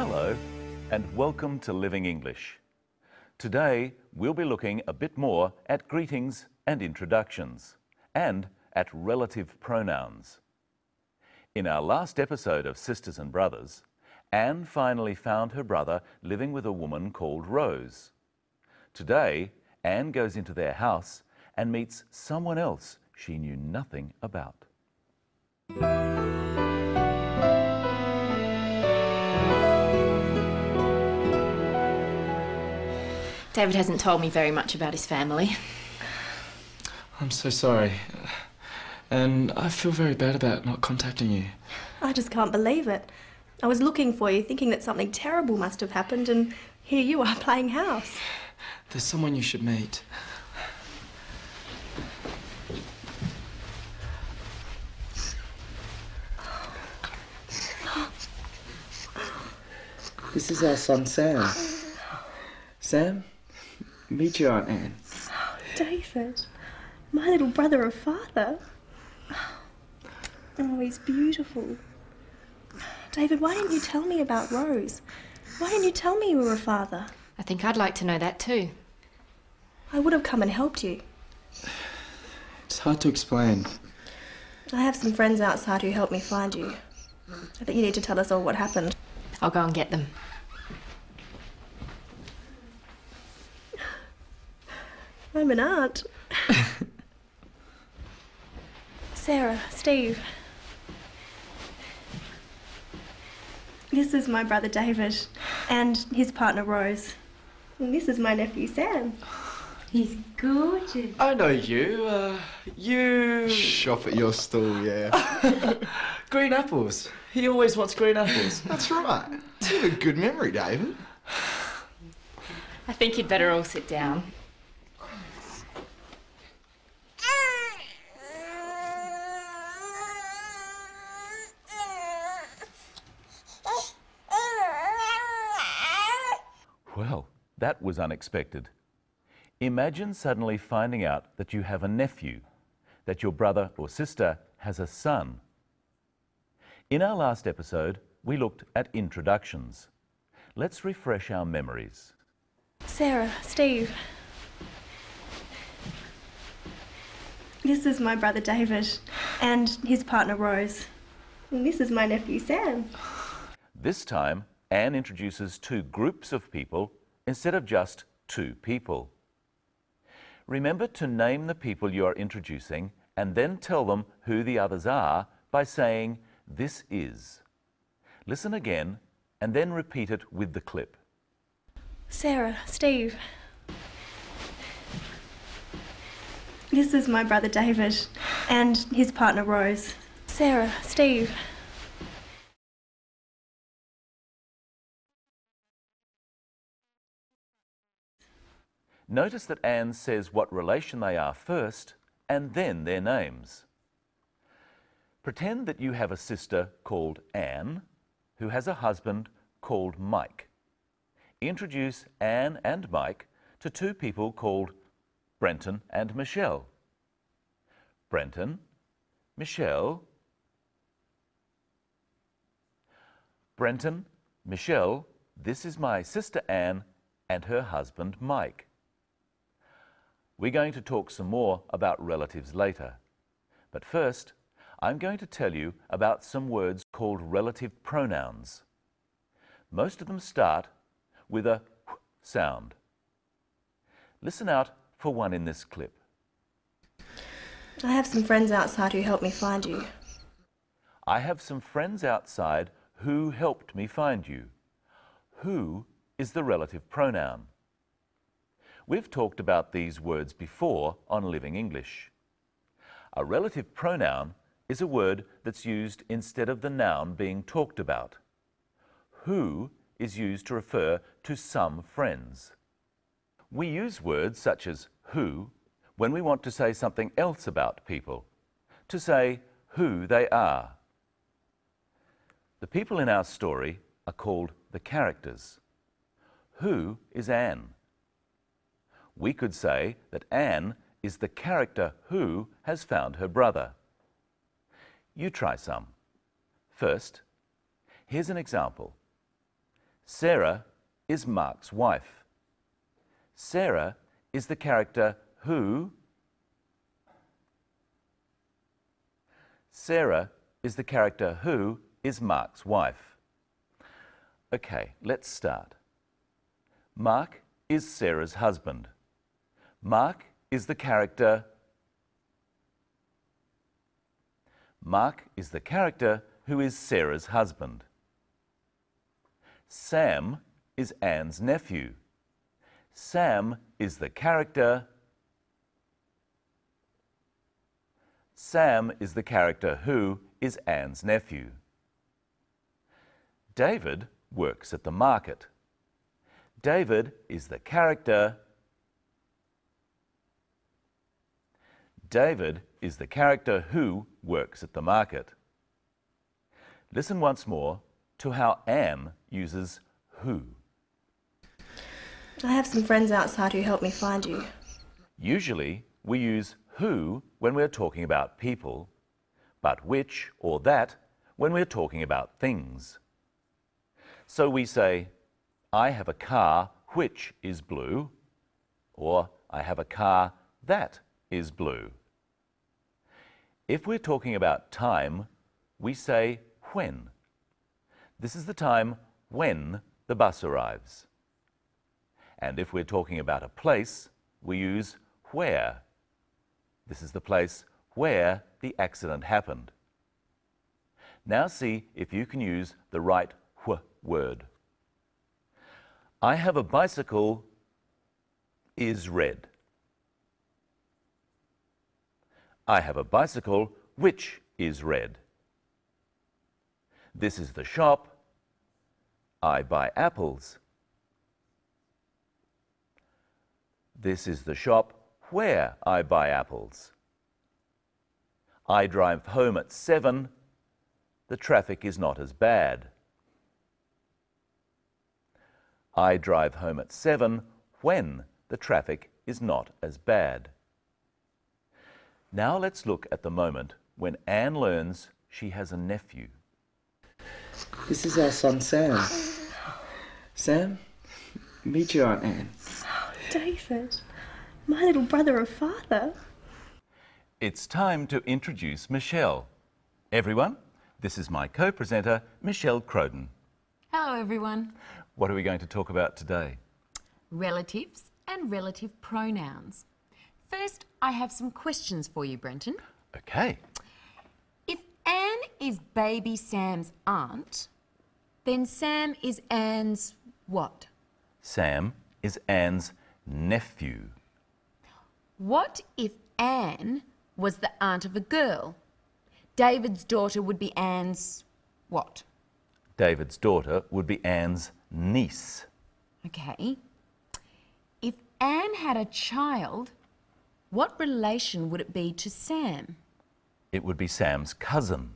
Hello and welcome to Living English. Today we'll be looking a bit more at greetings and introductions and at relative pronouns. In our last episode of Sisters and Brothers, Anne finally found her brother living with a woman called Rose. Today, Anne goes into their house and meets someone else she knew nothing about. David hasn't told me very much about his family. I'm so sorry. And I feel very bad about not contacting you. I just can't believe it. I was looking for you, thinking that something terrible must have happened, and here you are playing house. There's someone you should meet. This is our son, Sam. Sam, meet your Aunt Anne. Oh, David, my little brother of father. Oh, he's beautiful. David, why didn't you tell me about Rose? Why didn't you tell me you were a father? I think I'd like to know that too. I would have come and helped you. It's hard to explain. I have some friends outside who helped me find you. I think you need to tell us all what happened. I'll go and get them. I'm an aunt. Sarah, Steve. This is my brother David and his partner Rose. And this is my nephew Sam. He's gorgeous. I know you. You... Shop at your stall, yeah. Green apples. He always wants green apples. That's right. You have a good memory, David. I think you'd better all sit down. Well, that was unexpected. Imagine suddenly finding out that you have a nephew, that your brother or sister has a son. In our last episode, we looked at introductions. Let's refresh our memories. Sarah, Steve. This is my brother David and his partner Rose. And this is my nephew Sam. This time, Anne introduces two groups of people instead of just two people. Remember to name the people you are introducing and then tell them who the others are by saying, "This is." Listen again and then repeat it with the clip. Sarah, Steve. This is my brother David and his partner Rose. Sarah, Steve. Notice that Anne says what relation they are first and then their names. Pretend that you have a sister called Anne who has a husband called Mike. Introduce Anne and Mike to two people called Brenton and Michelle. Brenton, Michelle. Brenton, Michelle, this is my sister Anne and her husband Mike. We're going to talk some more about relatives later. But first, I'm going to tell you about some words called relative pronouns. Most of them start with a wh sound. Listen out for one in this clip. I have some friends outside who helped me find you. I have some friends outside who helped me find you. Who is the relative pronoun. We've talked about these words before on Living English. A relative pronoun is a word that's used instead of the noun being talked about. Who is used to refer to some friends. We use words such as who when we want to say something else about people, to say who they are. The people in our story are called the characters. Who is Anne? We could say that Anne is the character who has found her brother. You try some. First, here's an example. Sarah is Mark's wife. Sarah is the character who... Sarah is the character who is Mark's wife. Okay, let's start. Mark is Sarah's husband. Mark is the character... Mark is the character who is Sarah's husband. Sam is Anne's nephew. Sam is the character... Sam is the character who is Anne's nephew. David works at the market. David is the character... David is the character who works at the market. Listen once more to how Anne uses who. I have some friends outside who helped me find you. Usually we use who when we're talking about people, but which or that when we're talking about things. So we say, I have a car which is blue, or I have a car that is blue. If we're talking about time, we say when. This is the time when the bus arrives. And if we're talking about a place, we use where. This is the place where the accident happened. Now see if you can use the right wh word. I have a bicycle is red. I have a bicycle which is red. This is the shop. I buy apples. This is the shop where I buy apples. I drive home at 7. The traffic is not as bad. I drive home at 7 when the traffic is not as bad. Now let's look at the moment when Anne learns she has a nephew. This is our son, Sam. Sam, meet your Aunt Anne. David, my little brother and father. It's time to introduce Michelle. Everyone, this is my co-presenter, Michelle Crowden. Hello, everyone. What are we going to talk about today? Relatives and relative pronouns. First, I have some questions for you, Brenton. Okay. If Anne is baby Sam's aunt, then Sam is Anne's what? Sam is Anne's nephew. What if Anne was the aunt of a girl? David's daughter would be Anne's what? David's daughter would be Anne's niece. Okay. If Anne had a child, what relation would it be to Sam? It would be Sam's cousin.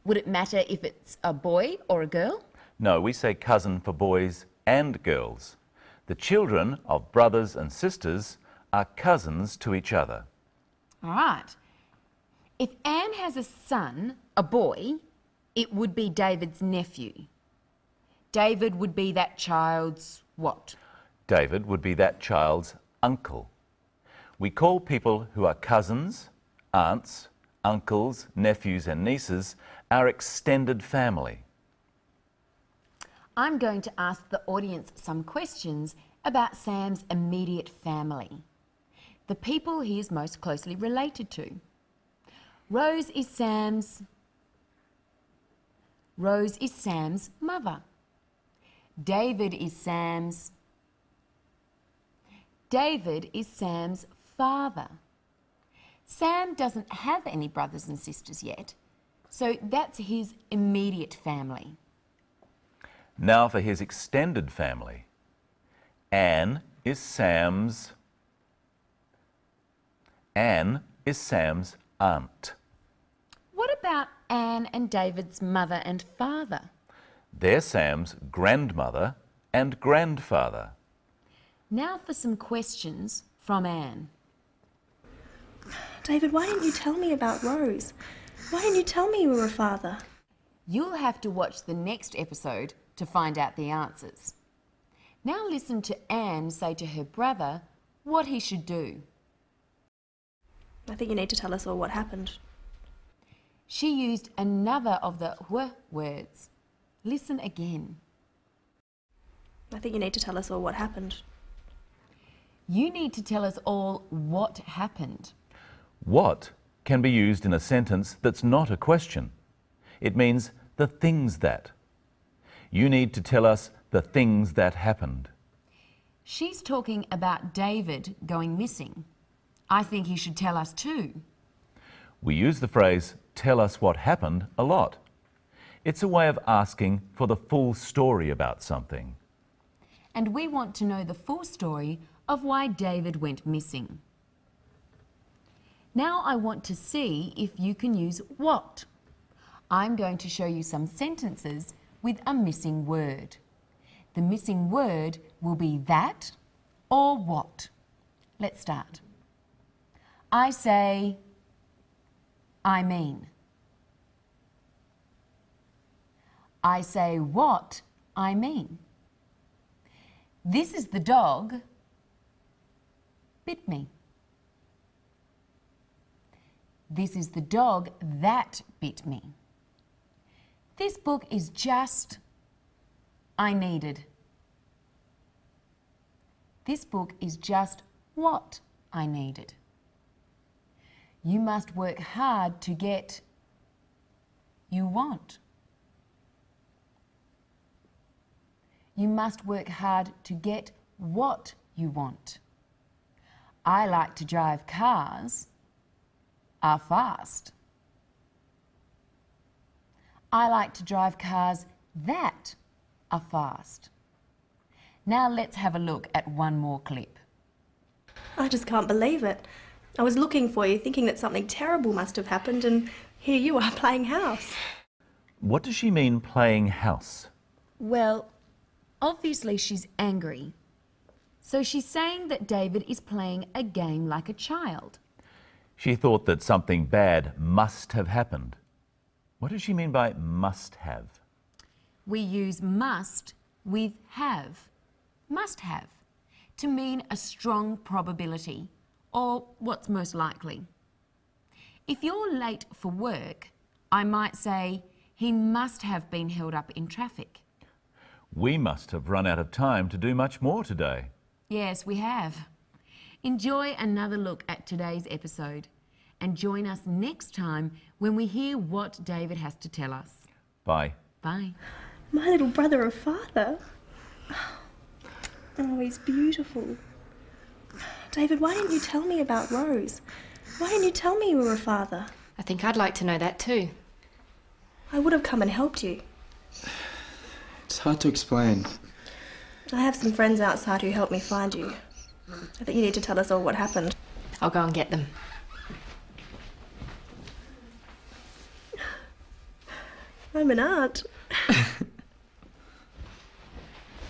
Would it matter if it's a boy or a girl? No, we say cousin for boys and girls. The children of brothers and sisters are cousins to each other. All right. If Anne has a son, a boy, it would be David's nephew. David would be that child's what? David would be that child's uncle. We call people who are cousins, aunts, uncles, nephews and nieces our extended family. I'm going to ask the audience some questions about Sam's immediate family, the people he is most closely related to. Rose is Sam's mother. David is Sam's father. Sam doesn't have any brothers and sisters yet, so that's his immediate family. Now for his extended family. Anne is Sam's aunt. What about Anne and David's mother and father? They're Sam's grandmother and grandfather. Now for some questions from Anne. David, why didn't you tell me about Rose? Why didn't you tell me you were a father? You'll have to watch the next episode to find out the answers. Now listen to Anne say to her brother what he should do. I think you need to tell us all what happened. She used another of the w words. Listen again. I think you need to tell us all what happened. You need to tell us all what happened. What can be used in a sentence that's not a question. It means the things that. You need to tell us the things that happened. She's talking about David going missing. I think he should tell us too. We use the phrase, tell us what happened, a lot. It's a way of asking for the full story about something. And we want to know the full story of why David went missing. Now I want to see if you can use what. I'm going to show you some sentences with a missing word. The missing word will be that or what. Let's start. I say, I mean. I say what I mean. This is the dog bit me. This is the dog that bit me. This book is just I needed. This book is just what I needed. You must work hard to get you want. You must work hard to get what you want. I like to drive cars are fast. I like to drive cars that are fast. Now let's have a look at one more clip. I just can't believe it. I was looking for you, thinking that something terrible must have happened, and here you are playing house. What does she mean, playing house? Well, obviously she's angry. So she's saying that David is playing a game like a child. She thought that something bad must have happened. What does she mean by must have? We use must with have, must have, to mean a strong probability, or what's most likely. If you're late for work, I might say, he must have been held up in traffic. We must have run out of time to do much more today. Yes, we have. Enjoy another look at today's episode and join us next time when we hear what David has to tell us. Bye. Bye. My little brother or father? Oh, he's beautiful. David, why didn't you tell me about Rose? Why didn't you tell me you were a father? I think I'd like to know that too. I would have come and helped you. It's hard to explain. I have some friends outside who helped me find you. I think you need to tell us all what happened. I'll go and get them. I'm an aunt.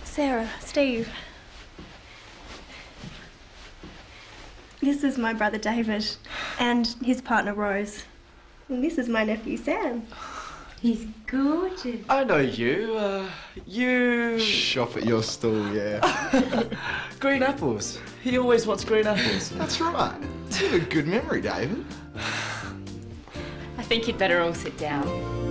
Sarah, Steve. This is my brother David and his partner Rose. And this is my nephew Sam. He's gorgeous. I know you. You... Shop at your stall, yeah. Green apples. He always wants green apples. That's right. You have a good memory, David. I think you'd better all sit down.